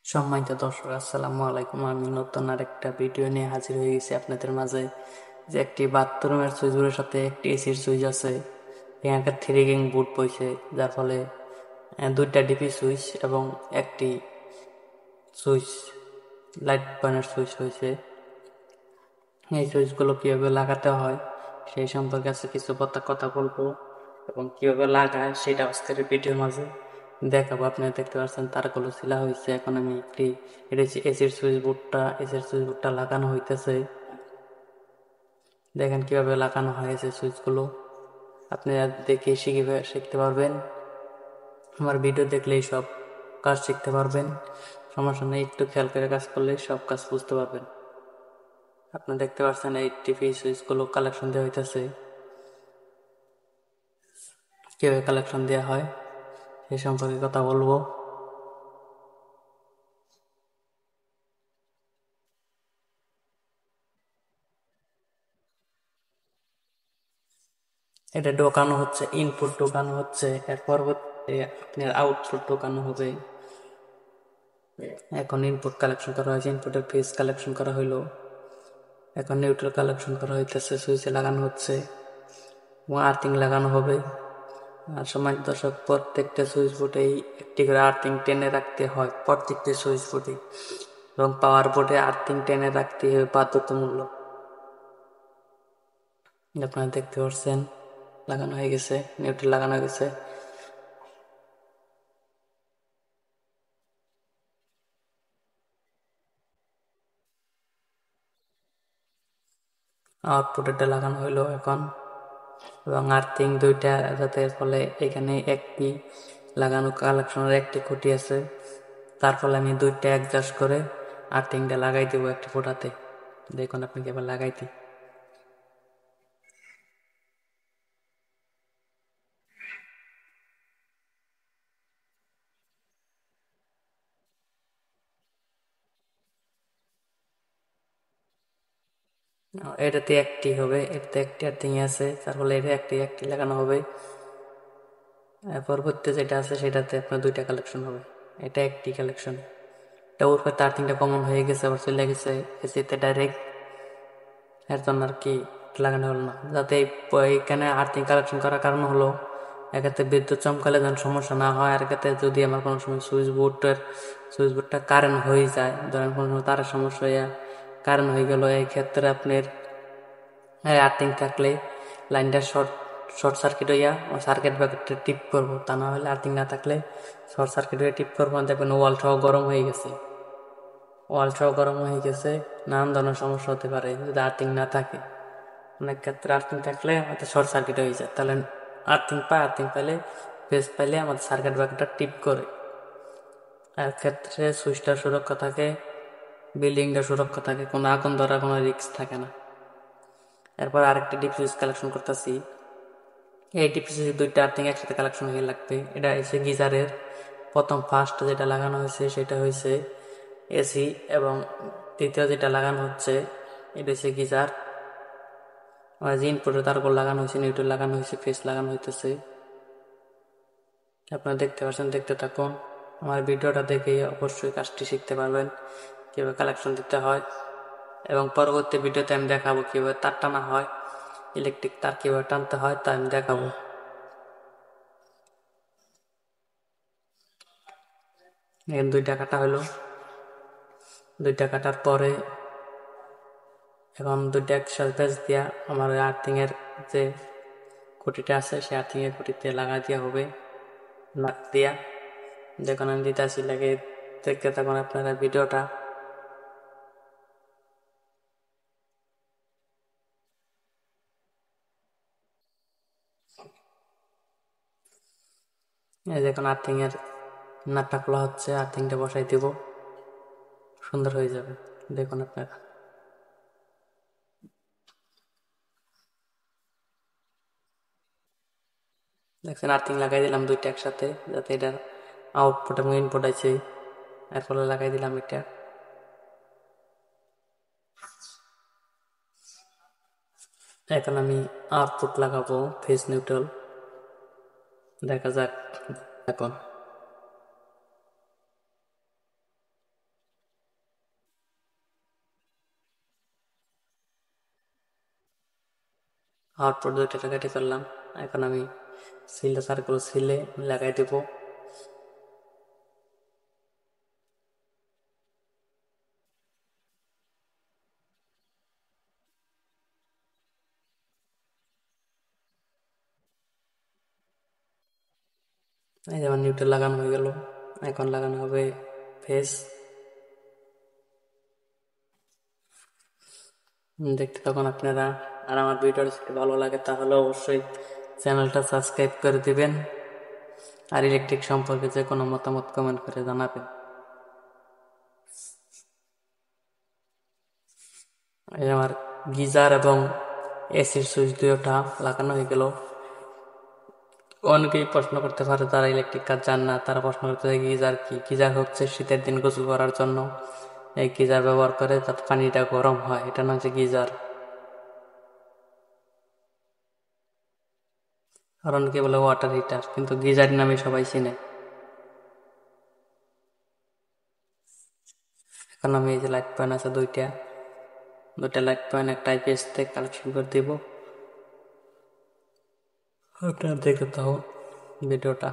সম্মানিত দর্শক, আসসালামু আলাইকুম। আমি নতুন আরেকটা ভিডিও নিয়ে হাজির হয়ে গেছি আপনাদের মাঝে। যে একটি বাথরুমের সুইচগুলোর সাথে একটি এসির সুইচ আছে, এখানকার থ্রি রিং বুট বইছে, যার ফলে দুইটা ডিপি সুইচ এবং একটি সুইচ লাইট বানের সুইচ হয়েছে। এই সুইচগুলো কীভাবে লাগাতে হয় সেই সম্পর্কে আছে কিছু কথা বলবো, এবং কীভাবে লাগায় সেটা আজকের ভিডিওর মাঝে দেখাবো। আপনারা দেখতে পাচ্ছেন তারগুলো ছিলা হয়েছে। এখন আমি এটা হচ্ছে এসির সুইচ বোর্ডটা লাগানো হইতেছে। দেখেন কিভাবে লাগানো হয় এসির সুইচগুলো, আপনারা দেখে শিখতে পারবেন। আমার ভিডিও দেখলেই সব কাজ শিখতে পারবেন, সমস্যা নেই। একটু খেয়াল করে কাজ করলে সব কাজ বুঝতে পারবেন। আপনারা দেখতে পাচ্ছেন এই টিভি সুইচগুলো কালেকশন দেওয়া হইতেছে। কিভাবে কালেকশন দেওয়া হয় সেই সম্পর্কে কথা বলবো। এটা ঢোকানো হচ্ছে, ইনপুট ঢোকানো হচ্ছে, এর পরবর্তী আপনার আউটপুট ঢোকানো হবে। এখন ইনপুট কালেকশন করা হয়েছে, ইনপুটের ফেজ কালেকশন করা হইলো। এখন নিউট্রাল কালেকশন করা হইতেছে, সুইচে লাগানো হচ্ছে এবং আর্থিং লাগানো হবে। আর সময় দর্শক, প্রত্যেকটা সুইচ বোর্ডেই একটি করে আর্থিং টেনে রাখতে হয়, প্রত্যেকটি সুইচ বোর্ডে, এবং পাওয়ার বোর্ডে আর্থিং টেনে রাখতে হবে বাধ্যতামূলক। আপনারা দেখতে পাচ্ছেন লাগানো হয়ে গেছে, নিউট্রাল লাগানো হয়ে গেছে। আউটপুটেরটা লাগানো হইলো এখন, এবং আর্থিং দুইটা, যাতে ফলে এখানে একটি লাগানো কালেকশনের একটি খুঁটি আছে, তার ফলে আমি দুইটা অ্যাডজাস্ট করে আর্থিংটা লাগাই দেবো একটি ফোটাতে। দেখুন আপনাকে এবার লাগাই দিই। এটাতে একটি হবে, এটাতে একটি আর্থিং আছে, তার ফলে এটা একটি একটি লাগানো হবে। পরবর্তী যেটা আছে সেটাতে আপনার দুইটা কালেকশন হবে, এটা একটি কালেকশন। এটা ওর পর আর্থিংটা কমন হয়ে গেছে, আবার চলে গেছে এসিতে ডাইরেক্ট। এর জন্য আর কি লাগানো হলো না, যাতে এখানে আর্থিং কালেকশন করার কারণ হলো এক্ষেত্রে বিদ্যুৎ চমকালে যেন সমস্যা না হয়। আর এক্ষেত্রে যদি আমার কোনো সময় সুইচ বোর্ডটা কারেন্ট হয়ে যায়, ধরেন কোনো সময় তারের সমস্যা হইয়া কারেন্ট হয়ে গেল, এই ক্ষেত্রে আপনার আর্থিং থাকলে লাইনটা শর্ট সার্কিট হইয়া সার্কিট ব্রেকারটা টিপ করবো। তা না হলে আর্থিং না থাকলে শর্ট সার্কিট হয়ে টিপ করবো, দেখবেন ওয়ালটাও গরম হয়ে গেছে। নানান ধরনের সমস্যা হতে পারে যদি আর্থিং না থাকে। অনেক ক্ষেত্রে আর্থিং থাকলে আমাদের শর্ট সার্কিট হয়ে যায়, তাহলে আর্থিং পাইলে ফেজ পাইলে আমাদের সার্কিট ব্রেকারটা টিপ করে। আর ক্ষেত্রে সুইচটা সুরক্ষা থাকে, বিল্ডিংটা সুরক্ষা থাকে, কোনো আগুন ধরার কোনো রিস্ক থাকে না। এরপর আরেকটি ডিপ সুইচ কালেকশন করতেছি। এই ডিপ সুইচ দুইটা আর্থিং একসাথে কালেকশন হয়ে লাগবে। এটা হচ্ছে গিজারের ফার্স্ট যেটা লাগানো হয়েছে সেটা হয়েছে এসি, এবং দ্বিতীয় যেটা লাগানো হচ্ছে এটা হচ্ছে গিজার। যে ইনপুটের তারগুলো লাগানো হয়েছে, নিউট্রাল লাগানো হয়েছে, ফেস লাগানো হইতেছে। আপনারা দেখতে পাচ্ছেন, দেখতে থাকুন। আমার ভিডিওটা দেখে অবশ্যই কাজটি শিখতে পারবেন কীভাবে কালেকশন দিতে হয়, এবং পরবর্তী ভিডিওতে আমি দেখাবো কীভাবে তার টানা হয়, ইলেকট্রিক তার কীভাবে টানতে হয় তা আমি দেখাবো। এখানে দুইটা কাটা হলো, দুইটা কাটার পরে এখন দুইটা একসাথে প্যাচ দিয়া আমার আর্থিংয়ের যে খুঁটিটা আছে সেই আর্থিংয়ের খুঁটিতে লাগা দেওয়া হবে, নাট দিয়া। দেখুন আমি দিতেছি, লাগে দেখতে থাকুন আপনারা ভিডিওটা। এই দেখুন আর্থিংয়ের নাটটা খোলা হচ্ছে, আর্থিংটা বসাই দিব, সুন্দর হয়ে যাবে। দেখুন আপনারা দেখছেন, আর্থিং লাগাই দিলাম দুইটা একসাথে, যাতে এটার আউটপুট এবং ইনপুট আছে, এর ফলে লাগাই দিলাম এটা। এখন আমি আউটপুট লাগাবো ফেজ নিউট্রাল, দেখা যাক। এখন আউটপুট দুইটা কেটে ফেললাম। এখন আমি সিলে সার্কেল সিলে লাগাই দেব। এই যেমন নিউট্রাল লাগানো হয়ে গেল। এখন লাগানো হবে ফেস। দেখতে তখন আপনারা। আর আমার ভিডিওটা যদি ভালো লাগে তাহলে অবশ্যই চ্যানেলটা সাবস্ক্রাইব করে দিবেন। আর ইলেকট্রিক সম্পর্কে যে কোনো মতামত কমেন্ট করে জানাবেন। এই আমার গিজার এবং এসির সুইচ দুইটা লাগানো হয়ে গেল। অনেকেই প্রশ্ন করতে পারে যারা ইলেকট্রিক কাজ জান না, তারা প্রশ্ন করতে পারে গিজার কি। গিজার হচ্ছে শীতের দিন গোসল করার জন্য এই গিজার ব্যবহার করে, যাতে পানিটা গরম হয়, এটা না হচ্ছে গিজার। আর অনেকে বলে ওয়াটার হিটার, কিন্তু গিজার নামে সবাই চিনে। এখন আমি এই যে লাইট পয়েন্ট আছে দুইটা লাইট পয়েন্ট একটা আইপিএস থেকে কালেকশন করে দিব। আপনারা দেখতে থাকুন ভিডিওটা।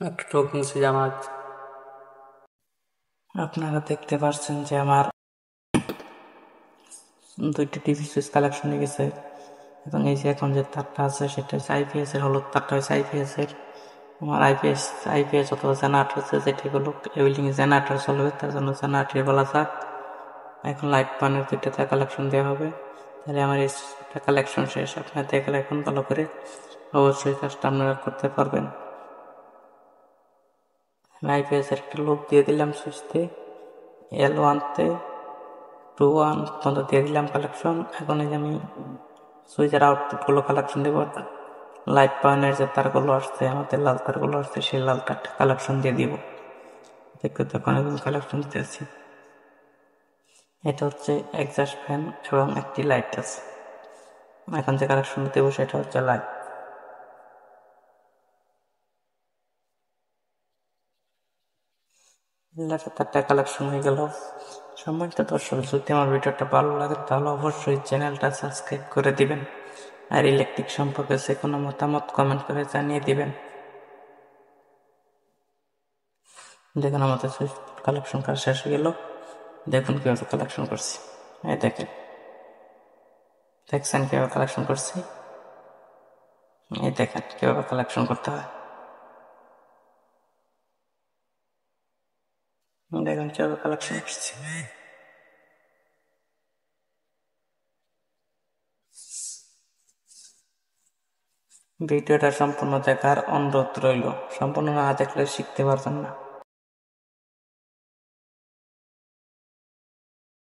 একটা টোকেন সুইচ আমার, আপনারা দেখতে পাচ্ছেন যে আমার দুইটা টিভি সুইচ কালেকশন হয়ে গেছে। এবং এই যে এখন যে তারটা আছে সেটা হচ্ছে আইপিএস এর, হলুদ তারটা হচ্ছে আইপিএস এর। আমার আইপিএস অথবা জেনারেটর আছে, যেটিগুলো বিল্ডিং এ জেনারেটর চলবে, তার জন্য জেনারেটর বলা যাক। এখন লাইট পানের দুইটাতে কালেকশন দেওয়া হবে। তাহলে আমার এই কালেকশন শেষ। আপনারা দেখলে এখন ভালো করে অবশ্যই কাজটা আপনারা করতে পারবেন। আইপিএস এর একটা লুপ দিয়ে দিলাম সুইচতে, L1 তে 2 1 পর্যন্ত দিয়ে দিলাম কালেকশন। এখন এই যে আমি সুইচের আউটপুট গুলো কালেকশন দেবো। লাইট পয়েন্টের যে তারগুলো আসছে, আমাদের লাল তারগুলো আসছে, সেই লাল তারটা কালেকশন দিয়ে দিব। দেখতে তখন এখন কালেকশন দিতেছি। এটা হচ্ছে এক্সস্ট ফ্যান এবং একটি লাইট আছে। এখন যে কালেকশন দেবো সেটা হচ্ছে লাইট। তারটা কালেকশন হয়ে গেল। সম্মানিত দর্শক, যদি আমার ভিডিওটা ভালো লাগে তাহলে অবশ্যই চ্যানেলটা সাবস্ক্রাইব করে দিবেন। আর ইলেকট্রিক সম্পর্কে যে কোনো মতামত কমেন্ট করে জানিয়ে দিবেন। দেখুন আমাদের কালেকশন করা শেষ হয়ে গেল। দেখুন কিভাবে কালেকশন করছি। এই দেখছেন কিভাবে কালেকশন করছি। এই দেখেন কিভাবে কালেকশন করতে হয়। দেখুন কিভাবে কালেকশন করছি। ভিডিওটা সম্পূর্ণ দেখার অনুরোধ রইল। সম্পূর্ণ না দেখলে শিখতে পারবেন না।